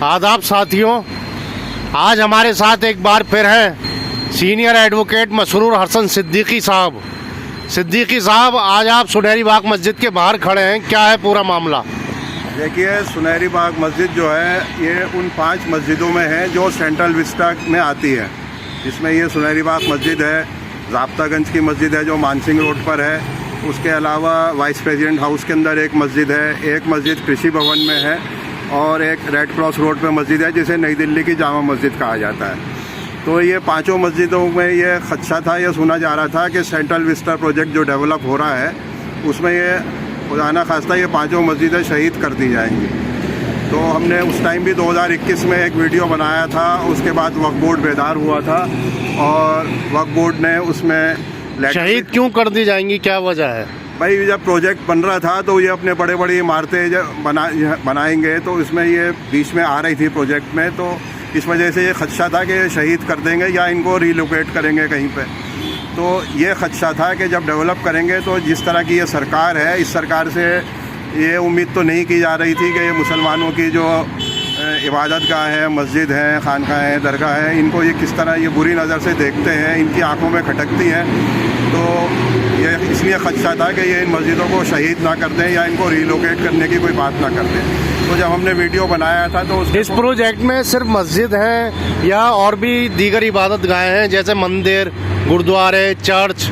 आदाब साथियों, आज हमारे साथ एक बार फिर हैं सीनियर एडवोकेट मसरूर हसन सिद्दीकी साहब। सिद्दीकी साहब, आज आप सुनहरी बाग मस्जिद के बाहर खड़े हैं, क्या है पूरा मामला? देखिए, सुनहरी बाग मस्जिद जो है ये उन 5 मस्जिदों में है जो सेंट्रल विस्टा में आती है। इसमें ये सुनहरी बाग मस्जिद है, ज़ाब्तागंज की मस्जिद है जो मानसिंह रोड पर है, उसके अलावा वाइस प्रेसिडेंट हाउस के अंदर एक मस्जिद है, एक मस्जिद कृषि भवन में है और एक रेड क्रॉस रोड पे मस्जिद है जिसे नई दिल्ली की जामा मस्जिद कहा जाता है। तो ये 5 मस्जिदों में ये खदशा था, ये सुना जा रहा था कि सेंट्रल विस्टा प्रोजेक्ट जो डेवलप हो रहा है उसमें ये खुदा खास्ता ये 5 मस्जिदें शहीद कर दी जाएंगी। तो हमने उस टाइम भी 2021 में एक वीडियो बनाया था, उसके बाद वक्फ बोर्ड बेदार हुआ था और वक्फ बोर्ड ने उसमें शहीद क्यों कर दी जाएंगी, क्या वजह है? भाई, जब प्रोजेक्ट बन रहा था तो ये अपने बड़े बड़ी इमारतें बनाएंगे, तो इसमें ये बीच में आ रही थी प्रोजेक्ट में, तो इस वजह से ये खदशा था कि ये शहीद कर देंगे या इनको रिलोकेट करेंगे कहीं पे। तो ये खदशा था कि जब डेवलप करेंगे तो जिस तरह की ये सरकार है, इस सरकार से ये उम्मीद तो नहीं की जा रही थी कि ये मुसलमानों की जो इबादत गाह है, मस्जिद हैं, खानकाह हैं, दरगाह हैं, इनको ये किस तरह ये बुरी नज़र से देखते हैं, इनकी आंखों में खटकती हैं। तो ये इसलिए खदशा था कि ये इन मस्जिदों को शहीद ना कर दें या इनको रिलोकेट करने की कोई बात ना कर दें। तो जब हमने वीडियो बनाया था तो इस प्रोजेक्ट में सिर्फ मस्जिद है या और भी दीगर इबादत गाहें हैं, जैसे मंदिर, गुरुद्वारे, चर्च?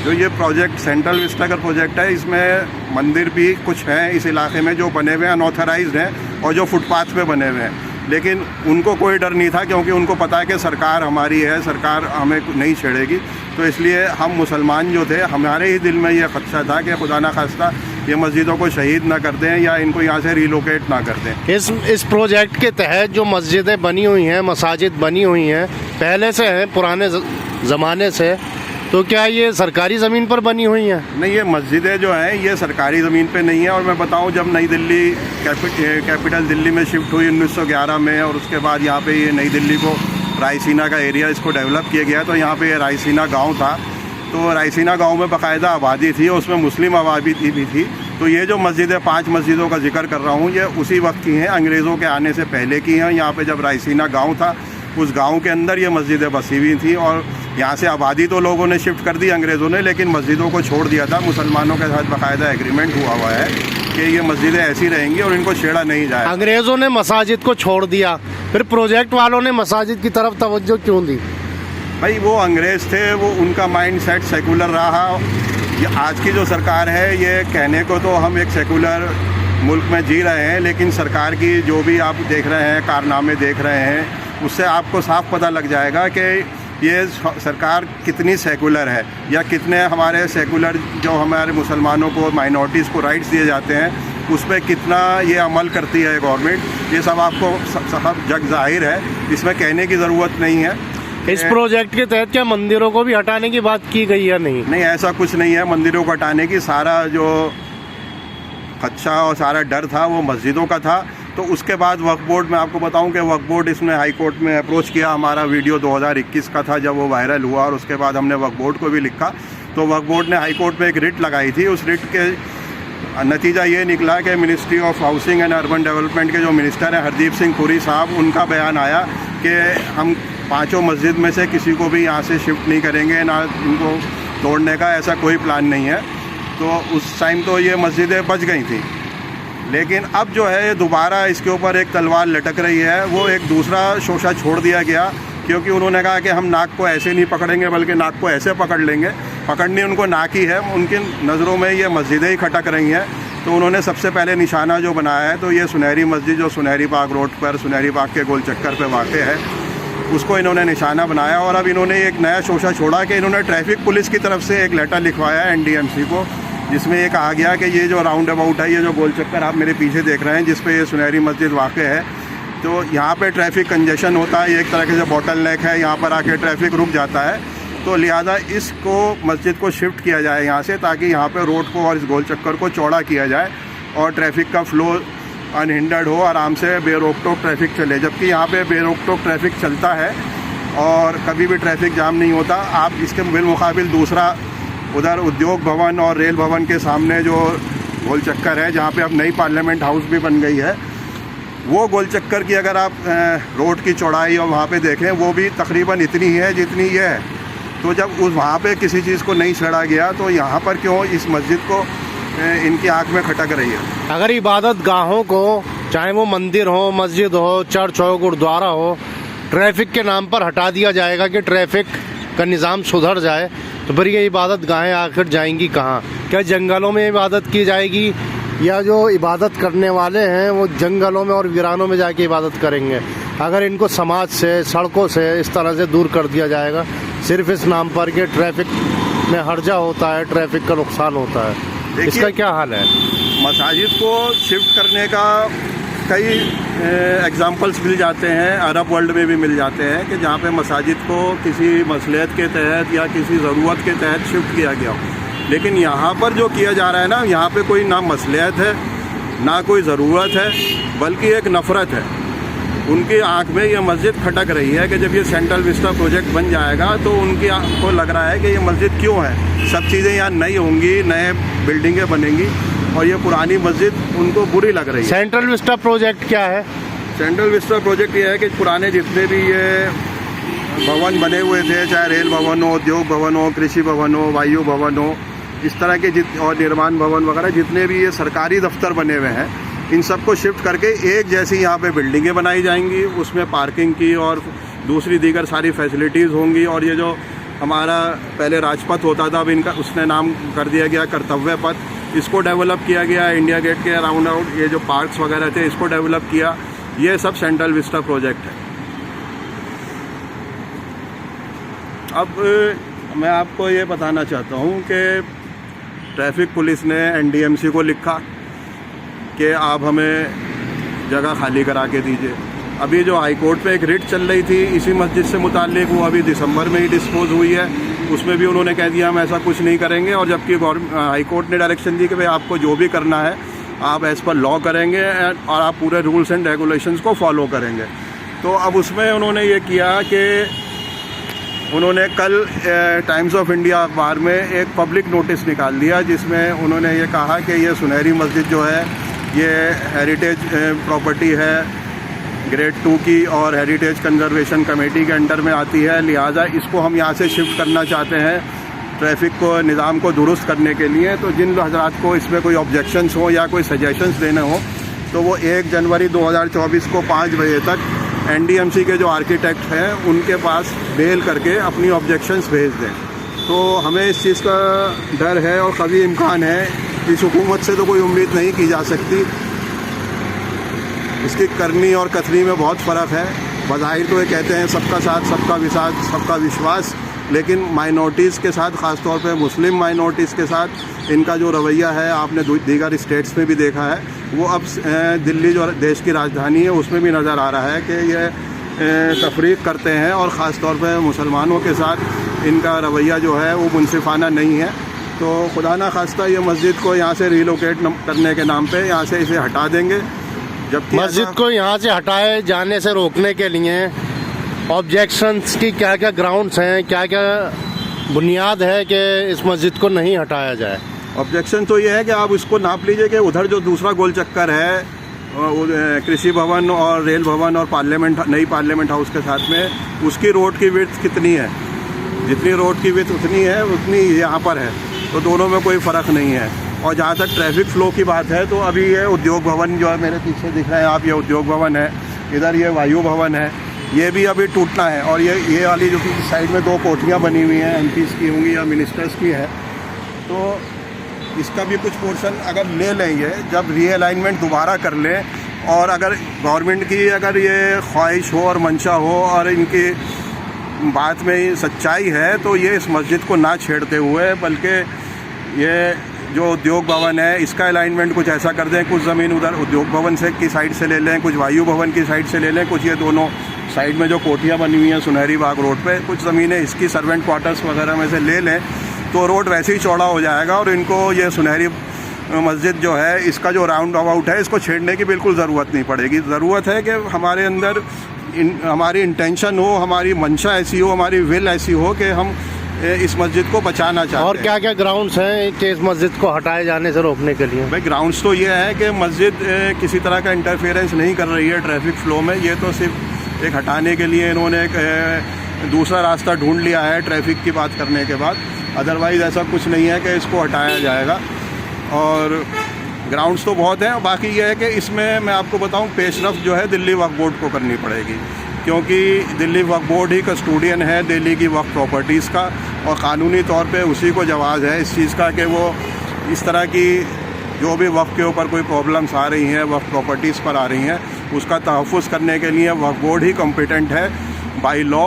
जो ये प्रोजेक्ट सेंट्रल विस्टा का प्रोजेक्ट है, इसमें मंदिर भी कुछ हैं इस इलाके में जो बने हुए हैं, अनऑथराइज्ड हैं और जो फुटपाथ पे बने हुए हैं, लेकिन उनको कोई डर नहीं था क्योंकि उनको पता है कि सरकार हमारी है, सरकार हमें नहीं छेड़ेगी। तो इसलिए हम मुसलमान जो थे, हमारे ही दिल में ये खदशा था कि खुदा ना खास्ता ये मस्जिदों को शहीद ना कर दें या इनको यहाँ से रिलोकेट ना कर दें। इस प्रोजेक्ट के तहत जो मस्जिदें बनी हुई हैं, मसाजिद बनी हुई हैं, पहले से हैं, पुराने ज़माने से, तो क्या ये सरकारी ज़मीन पर बनी हुई हैं? नहीं, ये मस्जिदें जो हैं ये सरकारी ज़मीन पे नहीं है। और मैं बताऊं, जब नई दिल्ली कैपिटल दिल्ली में शिफ्ट हुई 1911 में और उसके बाद यहाँ पे ये नई दिल्ली को रायसीना का एरिया इसको डेवलप किया गया, तो यहाँ पे रायसीना गांव था। तो रायसीना गांव में बाकायदा आबादी थी, उसमें मुस्लिम आबादी भी थी। तो ये जो मस्जिदें, 5 मस्जिदों का जिक्र कर रहा हूँ, ये उसी वक्त की हैं, अंग्रेज़ों के आने से पहले की हैं। यहाँ पर जब रायसीना गाँव था, उस गांव के अंदर ये मस्जिदें बसी हुई थी और यहाँ से आबादी तो लोगों ने शिफ्ट कर दी अंग्रेज़ों ने, लेकिन मस्जिदों को छोड़ दिया था। मुसलमानों के साथ बाकायदा एग्रीमेंट हुआ है कि ये मस्जिदें ऐसी रहेंगी और इनको छेड़ा नहीं जाए। अंग्रेज़ों ने मसाजिद को छोड़ दिया, फिर प्रोजेक्ट वालों ने मसाजिद की तरफ तवज्जो क्यों दी? भाई, वो अंग्रेज़ थे, वो उनका माइंड सेट सेकुलर रहा। ये आज की जो सरकार है, ये कहने को तो हम एक सेकुलर मुल्क में जी रहे हैं, लेकिन सरकार की जो भी आप देख रहे हैं, कारनामे देख रहे हैं, उससे आपको साफ पता लग जाएगा कि ये सरकार कितनी सेकुलर है या कितने हमारे सेकुलर जो हमारे मुसलमानों को, माइनॉरिटीज़ को राइट्स दिए जाते हैं, उस पर कितना ये अमल करती है गवर्नमेंट। ये सब आपको सब जग जाहिर है, इसमें कहने की ज़रूरत नहीं है। इस प्रोजेक्ट के तहत क्या मंदिरों को भी हटाने की बात की गई है? नहीं, ऐसा कुछ नहीं है। मंदिरों को हटाने की सारा जो खदशा और सारा डर था वो मस्जिदों का था। तो उसके बाद वक्फ बोर्ड, मैं आपको बताऊं कि वक्फ बोर्ड इसने हाई कोर्ट में अप्रोच किया। हमारा वीडियो 2021 का था जब वो वायरल हुआ और उसके बाद हमने वक्फ बोर्ड को भी लिखा। तो वक्फ बोर्ड ने हाई कोर्ट में एक रिट लगाई थी। उस रिट के नतीजा ये निकला कि ministry of housing and urban development के जो मिनिस्टर हैं हरदीप सिंह पुरी साहब, उनका बयान आया कि हम 5 मस्जिद में से किसी को भी यहाँ से शिफ्ट नहीं करेंगे, ना इनको तोड़ने का ऐसा कोई प्लान नहीं है। तो उस टाइम तो ये मस्जिदें बच गई थी, लेकिन अब जो है ये दोबारा इसके ऊपर एक तलवार लटक रही है। वो एक दूसरा शोशा छोड़ दिया गया क्योंकि उन्होंने कहा कि हम नाक को ऐसे नहीं पकड़ेंगे बल्कि नाक को ऐसे पकड़ लेंगे। पकड़नी उनको नाक ही है, उनकी नज़रों में ये मस्जिदें ही खटक रही हैं। तो उन्होंने सबसे पहले निशाना जो बनाया है, तो ये सुनहरी मस्जिद जो सुनहरी बाग रोड पर, सुनहरी बाग के गोल चक्कर पर वाक़ है, उसको इन्होंने निशाना बनाया। और अब इन्होंने एक नया शोशा छोड़ा कि इन्होंने ट्रैफिक पुलिस की तरफ से एक लेटर लिखवाया है NDMC को, जिसमें ये कहा गया कि ये जो राउंड अबाउट है, ये जो गोल चक्कर आप मेरे पीछे देख रहे हैं जिस पे ये सुनहरी मस्जिद वाक़ है, तो यहाँ पे ट्रैफिक कंजेशन होता है, ये एक तरह से बॉटल नेक है, यहाँ पर आके ट्रैफिक रुक जाता है। तो लिहाजा इसको मस्जिद को शिफ्ट किया जाए यहाँ से, ताकि यहाँ पे रोड को और इस गोल चक्कर को चौड़ा किया जाए और ट्रैफिक का फ़्लो अनहिंडर्ड हो, आराम से बेरोक टोक ट्रैफिक चले। जबकि यहाँ पे बेरोक टोक ट्रैफिक चलता है और कभी भी ट्रैफिक जाम नहीं होता। आप इसके बिलमुकाबिल दूसरा उधर उद्योग भवन और रेल भवन के सामने जो गोल चक्कर है, जहाँ पे अब नई पार्लियामेंट हाउस भी बन गई है, वो गोल चक्कर की अगर आप रोड की चौड़ाई और वहाँ पे देखें, वो भी तकरीबन इतनी ही है जितनी ये है। तो जब उस वहाँ पे किसी चीज़ को नहीं छेड़ा गया, तो यहाँ पर क्यों इस मस्जिद को इनकी आँख में खटक रही है। अगर इबादत गाहों को, चाहे वो मंदिर हो, मस्जिद हो, चर्च हो, गुरुद्वारा हो, ट्रैफिक के नाम पर हटा दिया जाएगा कि ट्रैफिक का निज़ाम सुधर जाए, तो फिर ये इबादत गाहें आखिर जाएंगी कहाँ? क्या जंगलों में इबादत की जाएगी, या जो इबादत करने वाले हैं वो जंगलों में और वीरानों में जाके इबादत करेंगे? अगर इनको समाज से, सड़कों से इस तरह से दूर कर दिया जाएगा सिर्फ इस नाम पर कि ट्रैफिक में हर्जा होता है, ट्रैफिक का नुकसान होता है, इसका क्या हाल है? मसाजिद को शिफ्ट करने का कई एग्जाम्पल्स मिल जाते हैं, अरब वर्ल्ड में भी मिल जाते हैं कि जहाँ पे मसाजिद को किसी मसलहत के तहत या किसी ज़रूरत के तहत शिफ्ट किया गया हो। लेकिन यहाँ पर जो किया जा रहा है ना, यहाँ पे कोई ना मसलहत है, ना कोई ज़रूरत है, बल्कि एक नफ़रत है। उनकी आंख में ये मस्जिद खटक रही है कि जब ये सेंट्रल विस्टा प्रोजेक्ट बन जाएगा तो उनकी आंख को लग रहा है कि ये मस्जिद क्यों है, सब चीज़ें यहाँ नई होंगी, नए बिल्डिंगें बनेंगी, और ये पुरानी मस्जिद उनको बुरी लग रही है। सेंट्रल विस्टा प्रोजेक्ट क्या है? सेंट्रल विस्टा प्रोजेक्ट ये है कि पुराने जितने भी ये भवन बने हुए थे, चाहे रेल भवन हो, उद्योग भवन हो, कृषि भवन हो, वायु भवन हो, इस तरह के और निर्माण भवन वगैरह जितने भी ये सरकारी दफ्तर बने हुए हैं, इन सबको शिफ्ट करके एक जैसी यहाँ पे बिल्डिंगें बनाई जाएंगी। उसमें पार्किंग की और दूसरी दीगर सारी फैसिलिटीज़ होंगी। और ये जो हमारा पहले राजपथ होता था, अब इनका उसने नाम कर दिया गया कर्तव्य पथ, इसको डेवलप किया गया। इंडिया गेट के अराउंड ये जो पार्क्स वगैरह थे, इसको डेवलप किया। ये सब सेंट्रल विस्टा प्रोजेक्ट है। अब मैं आपको ये बताना चाहता हूँ कि ट्रैफिक पुलिस ने NDMC को लिखा कि आप हमें जगह खाली करा के दीजिए। अभी जो हाई कोर्ट पे एक रिट चल रही थी इसी मस्जिद से मुताल्लिक, वो अभी दिसंबर में ही डिस्पोज हुई है। उसमें भी उन्होंने कह दिया हम ऐसा कुछ नहीं करेंगे, और जबकि हाई कोर्ट ने डायरेक्शन दी कि भाई आपको जो भी करना है आप एज़ पर लॉ करेंगे और आप पूरे रूल्स एंड रेगुलेशंस को फॉलो करेंगे। तो अब उसमें उन्होंने ये किया कि उन्होंने कल टाइम्स ऑफ इंडिया अखबार में एक पब्लिक नोटिस निकाल दिया, जिसमें उन्होंने ये कहा कि ये सुनहरी मस्जिद जो है ये हेरिटेज प्रॉपर्टी है, ग्रेड 2 की, और हेरिटेज कंजर्वेशन कमेटी के अंडर में आती है। लिहाजा इसको हम यहाँ से शिफ्ट करना चाहते हैं ट्रैफिक को, निज़ाम को दुरुस्त करने के लिए। तो जिन हजरात को इसमें कोई ऑब्जेक्शंस हो या कोई सजेशंस देने हो, तो वो 1 जनवरी 2024 को 5 बजे तक NDMC के जो आर्किटेक्ट हैं उनके पास मेल करके अपनी ऑब्जेक्शंस भेज दें। तो हमें इस चीज़ का डर है और कभी इम्कान है, इस हुकूमत से तो कोई उम्मीद नहीं की जा सकती। इसकी करनी और कथनी में बहुत फ़र्क है। बज़ाहिर तो ये कहते हैं सबका साथ, सबका विसाथ, सबका विश्वास, लेकिन माइनॉरिटीज़ के साथ, ख़ास तौर पे मुस्लिम माइनॉरिटीज़ के साथ इनका जो रवैया है, आपने दीगर स्टेट्स में भी देखा है, वो अब दिल्ली जो देश की राजधानी है उसमें भी नज़र आ रहा है कि ये तफरीक करते हैं, और ख़ास तौर पे मुसलमानों के साथ इनका रवैया जो है वो मुनसिफाना नहीं है। तो खुदा ना खास्ता ये मस्जिद को यहाँ से रिलोकेट करने के नाम पे यहाँ से इसे हटा देंगे। जबकि मस्जिद को यहाँ से हटाए जाने से रोकने के लिए ऑब्जेक्शंस की क्या क्या ग्राउंड्स हैं, क्या क्या बुनियाद है कि इस मस्जिद को नहीं हटाया जाए? ऑब्जेक्शन तो ये है कि आप इसको नाप लीजिए कि उधर जो दूसरा गोल चक्कर है, कृषि भवन और रेल भवन और नई पार्लियामेंट हाउस के साथ में, उसकी रोड की विड्थ कितनी है? जितनी रोड की विड्थ उतनी है, उतनी यहाँ पर है। तो दोनों में कोई फ़र्क नहीं है। और जहाँ तक ट्रैफिक फ़्लो की बात है, तो अभी ये उद्योग भवन जो है मेरे पीछे दिख रहे हैं आप, ये उद्योग भवन है, इधर ये वायु भवन है, ये भी अभी टूटना है। और ये वाली जो साइड में 2 कोठियाँ बनी हुई हैं, MPs की होंगी या मिनिस्टर्स की है, तो इसका भी कुछ पोर्शन अगर ले लेंगे, जब रीअलाइनमेंट दोबारा कर लें, और अगर गवर्नमेंट की अगर ये ख्वाहिश हो और मंशा हो और इनकी बात में सच्चाई है, तो ये इस मस्जिद को ना छेड़ते हुए, बल्कि ये जो उद्योग भवन है इसका अलाइनमेंट कुछ ऐसा कर दें, कुछ ज़मीन उधर उद्योग भवन से की साइड से ले लें, कुछ वायु भवन की साइड से ले लें, कुछ ये दोनों साइड में जो कोठियाँ बनी हुई हैं सुनहरी बाग रोड पे, कुछ ज़मीनें इसकी सर्वेंट क्वार्टर्स वगैरह में से ले लें, तो रोड वैसे ही चौड़ा हो जाएगा। और इनको ये सुनहरी मस्जिद जो है, इसका जो राउंड अबाउट है, इसको छेड़ने की बिल्कुल ज़रूरत नहीं पड़ेगी। ज़रूरत है कि हमारे अंदर हमारी इंटेंशन हो, हमारी मंशा ऐसी हो, हमारी विल ऐसी हो कि हम इस मस्जिद को बचाना चाहते हैं। और क्या क्या ग्राउंड्स हैं कि इस मस्जिद को हटाए जाने से रोकने के लिए? भाई ग्राउंड्स तो ये है कि मस्जिद किसी तरह का इंटरफेरेंस नहीं कर रही है ट्रैफिक फ्लो में। ये तो सिर्फ एक हटाने के लिए इन्होंने एक दूसरा रास्ता ढूंढ लिया है ट्रैफिक की बात करने के बाद। अदरवाइज़ ऐसा कुछ नहीं है कि इसको हटाया जाएगा। और ग्राउंड्स तो बहुत हैं। बाकी ये है कि इसमें मैं आपको बताऊं, पेशरफ जो है दिल्ली वक्फ बोर्ड को करनी पड़ेगी, क्योंकि दिल्ली वक्फ बोर्ड ही कस्टोडियन है दिल्ली की वक्फ प्रॉपर्टीज़ का, और क़ानूनी तौर पे उसी को जवाज़ है इस चीज़ का कि वो इस तरह की जो भी वक्फ के ऊपर कोई प्रॉब्लम्स आ रही हैं, वक्फ प्रॉपर्टीज़ पर आ रही हैं, उसका तहफ़्फ़ुज़ करने के लिए वक्फ बोर्ड ही कॉम्पिटेंट है बाई लॉ,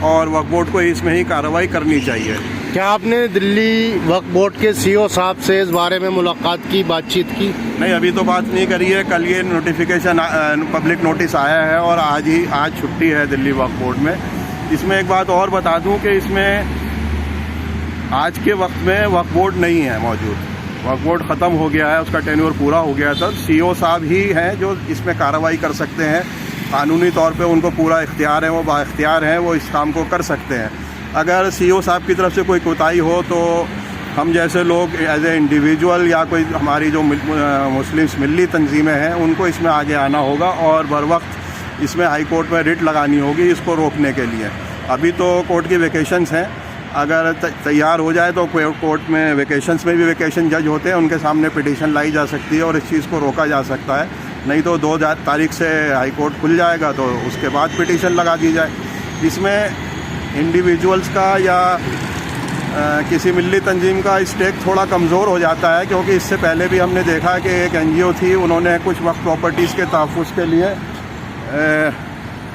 और वक्फ बोर्ड को इसमें ही कार्रवाई करनी चाहिए। क्या आपने दिल्ली वक्फ बोर्ड के CEO साहब से इस बारे में मुलाकात की, बातचीत की? नहीं, अभी तो बात नहीं करी है। कल ये नोटिफिकेशन पब्लिक नोटिस आया है और आज छुट्टी है दिल्ली वक्फ बोर्ड में। इसमें एक बात और बता दूं कि इसमें आज के वक्त में वक्फ बोर्ड नहीं है मौजूद। वक्फ बोर्ड ख़त्म हो गया है, उसका टेन्योर पूरा हो गया था। CEO साहब ही हैं जो इसमें कार्रवाई कर सकते हैं। कानूनी तौर पे उनको पूरा इख्तियार है, वो बाइख्तियार हैं, वो इस काम को कर सकते हैं। अगर CEO साहब की तरफ से कोई कोताही हो तो हम जैसे लोग एज ए इंडिविजुअल या कोई हमारी जो मुस्लिम्स मिली तंजीमें हैं, उनको इसमें आगे आना होगा और बर वक्त इसमें हाई कोर्ट में रिट लगानी होगी इसको रोकने के लिए। अभी तो कोर्ट की वेकेशंस हैं, अगर तैयार हो जाए तो कोर्ट में वेकेशंस में भी वेकेशन जज होते हैं, उनके सामने पिटीशन लाई जा सकती है और इस चीज़ को रोका जा सकता है। नहीं तो 2 तारीख से हाई कोर्ट खुल जाएगा तो उसके बाद पिटीशन लगा दी जाए। इसमें इंडिविजुअल्स का या किसी मिली तंजीम का स्टेक थोड़ा कमज़ोर हो जाता है, क्योंकि इससे पहले भी हमने देखा कि एक NGO थी, उन्होंने कुछ वक्फ प्रॉपर्टीज़ के तहफ़्फ़ुज़ के लिए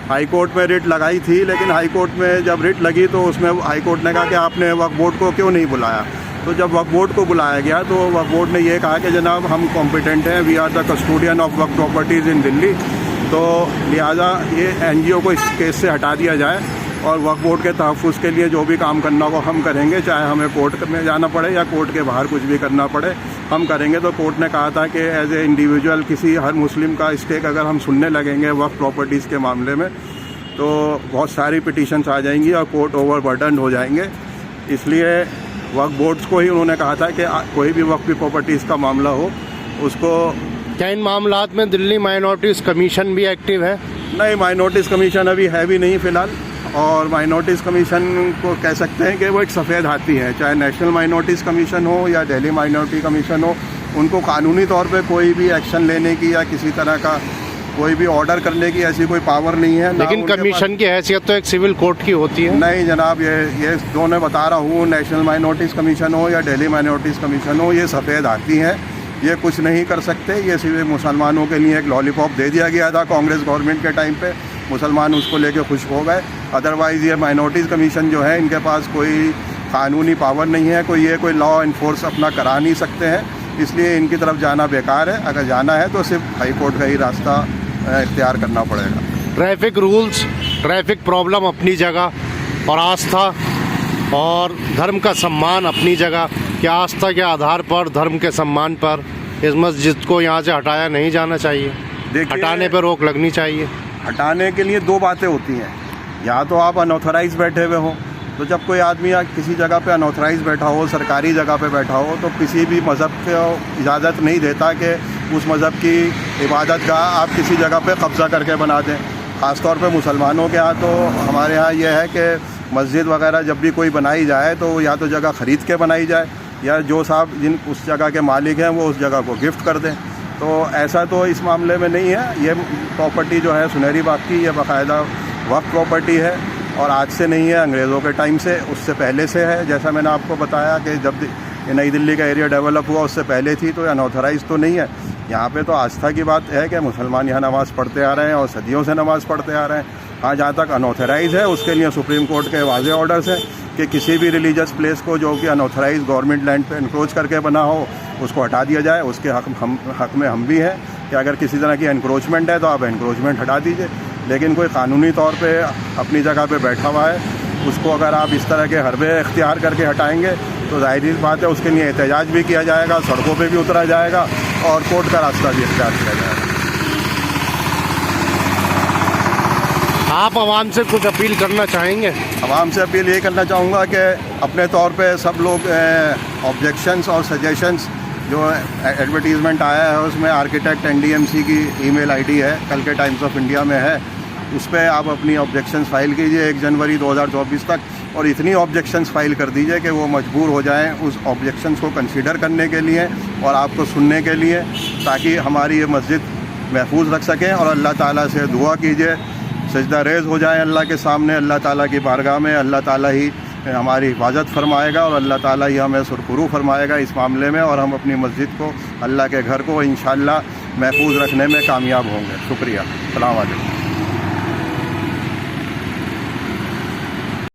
हाई कोर्ट में रिट लगाई थी, लेकिन हाई कोर्ट में जब रिट लगी तो उसमें हाई कोर्ट ने कहा कि आपने वक्फ बोर्ड को क्यों नहीं बुलाया। तो जब वक्फ बोर्ड को बुलाया गया तो वक्फ बोर्ड ने ये कहा कि जनाब हम कॉम्पिटेंट हैं, we are the custodian of waqf properties in Delhi, तो लिहाजा ये NGO को इस केस से हटा दिया जाए और वक्फ बोर्ड के तहफ़्फ़ुज़ के लिए जो भी काम करना हो हम करेंगे, चाहे हमें कोर्ट में जाना पड़े या कोर्ट के बाहर कुछ भी करना पड़े हम करेंगे। तो कोर्ट ने कहा था कि एज ए इंडिविजुअल किसी हर मुस्लिम का स्टेक अगर हम सुनने लगेंगे वक्फ प्रॉपर्टीज़ के मामले में तो बहुत सारी पिटीशंस आ जाएंगी और कोर्ट ओवरबर्डन हो जाएंगे। इसलिए वक्फ बोर्ड्स को ही उन्होंने कहा था कि कोई भी वक्फ प्रॉपर्टीज़ का मामला हो उसको। क्या इन मामलात में दिल्ली माइनॉरिटीज़ कमीशन भी एक्टिव है? नहीं, माइनॉरिटीज़ कमीशन अभी है भी नहीं फ़िलहाल। और माइनॉरिटीज़ कमीशन को कह सकते हैं कि वो एक सफ़ेद हाथी है, चाहे नेशनल माइनॉरिटीज़ कमीशन हो या दिल्ली माइनॉरिटी कमीशन हो, उनको कानूनी तौर पे कोई भी एक्शन लेने की या किसी तरह का कोई भी ऑर्डर करने की ऐसी कोई पावर नहीं है। लेकिन कमीशन की हैसियत तो एक सिविल कोर्ट की होती है। नहीं जनाब, ये दोनों बता रहा हूँ, नेशनल माइनॉरिटीज़ कमीशन हो या दिल्ली माइनॉरिटीज़ कमीशन हो, ये सफ़ेद हाथी हैं, ये कुछ नहीं कर सकते। ये सिर्फ मुसलमानों के लिए एक लॉलीपॉप दे दिया गया था कांग्रेस गवर्नमेंट के टाइम पे, मुसलमान उसको लेके खुश हो गए। अदरवाइज़ ये माइनॉरिटीज़ कमीशन जो है इनके पास कोई कानूनी पावर नहीं है, कोई लॉ इन्फोर्स अपना करा नहीं सकते हैं, इसलिए इनकी तरफ जाना बेकार है। अगर जाना है तो सिर्फ हाई कोर्ट का ही रास्ता इख्तियार करना पड़ेगा। ट्रैफिक रूल्स, ट्रैफिक प्रॉब्लम अपनी जगह और आस्था और धर्म का सम्मान अपनी जगह। क्या आस्था के आधार पर, धर्म के सम्मान पर इस मस्जिद को यहाँ से हटाया नहीं जाना चाहिए? हटाने पर रोक लगनी चाहिए। हटाने के लिए 2 बातें होती हैं, या तो आप अनऑथराइज बैठे हुए हो, तो जब कोई आदमी किसी जगह पे अनऑथराइज बैठा हो, सरकारी जगह पे बैठा हो, तो किसी भी मज़हब को इजाज़त नहीं देता कि उस मज़हब की इबादत गाह आप किसी जगह पे कब्ज़ा करके बना दें। ख़ासतौर पे मुसलमानों के यहाँ तो हमारे यहाँ ये है कि मस्जिद वगैरह जब भी कोई बनाई जाए तो या तो जगह ख़रीद के बनाई जाए या जो साहब जिन उस जगह के मालिक हैं वो उस जगह को गिफ्ट कर दें। तो ऐसा तो इस मामले में नहीं है। ये प्रॉपर्टी जो है सुनहरी बाग की, ये बाकायदा वक्फ प्रॉपर्टी है और आज से नहीं है, अंग्रेज़ों के टाइम से, उससे पहले से है। जैसा मैंने आपको बताया कि जब ये नई दिल्ली का एरिया डेवलप हुआ उससे पहले थी, तो अनऑथराइज तो नहीं है। यहाँ पे तो आस्था की बात है कि मुसलमान यहाँ नमाज़ पढ़ते आ रहे हैं और सदियों से नमाज़ पढ़ते आ रहे हैं। हाँ, जहाँ तक अनऑथराइज है उसके लिए सुप्रीम कोर्ट के वाज़े ऑर्डर्स हैं कि किसी भी रिलीजियस प्लेस को जो कि अनऑथराइज गवर्नमेंट लैंड पे इंक्रोच करके बना हो उसको हटा दिया जाए। उसके हक में हम भी हैं कि अगर किसी तरह की एनक्रोचमेंट है तो आप एनक्रोचमेंट हटा दीजिए, लेकिन कोई कानूनी तौर पे अपनी जगह पे बैठा हुआ है उसको अगर आप इस तरह के हरबे इख्तियार करके हटाएंगे तो ज़ाहिर बात है उसके लिए एहतजाज भी किया जाएगा, सड़कों पे भी उतरा जाएगा और कोर्ट का रास्ता भी इख्तियार किया जाएगा। आप आवाम से कुछ अपील करना चाहेंगे? आवाम से अपील ये करना चाहूँगा कि अपने तौर पे सब लोग ऑब्जेक्शंस और सजेशंस, जो एडवर्टीज़मेंट आया है उसमें आर्किटेक्ट NDMC की ईमेल आईडी है, कल के टाइम्स ऑफ इंडिया में है, उस पर आप अपनी ऑब्जेक्शंस फाइल कीजिए 1 जनवरी 2024 तक, और इतनी ऑब्जेक्शंस फाइल कर दीजिए कि वो मजबूर हो जाएं उस ऑब्जेक्शंस को कंसीडर करने के लिए और आपको सुनने के लिए, ताकि हमारी ये मस्जिद महफूज रख सकें। और अल्लाह ताला से दुआ कीजिए, सजदा रेज़ हो जाए अल्लाह के सामने, अल्लाह ताला की बारगाह में। अल्लाह ताला ही हमारी हिफाजत फरमाएगा और अल्लाह ताला ही हमें सुरखुरू फरमाएगा इस मामले में, और हम अपनी मस्जिद को, अल्लाह के घर को इंशाअल्लाह महफूज रखने में कामयाब होंगे। शुक्रिया। अस्सलाम वालेकुम।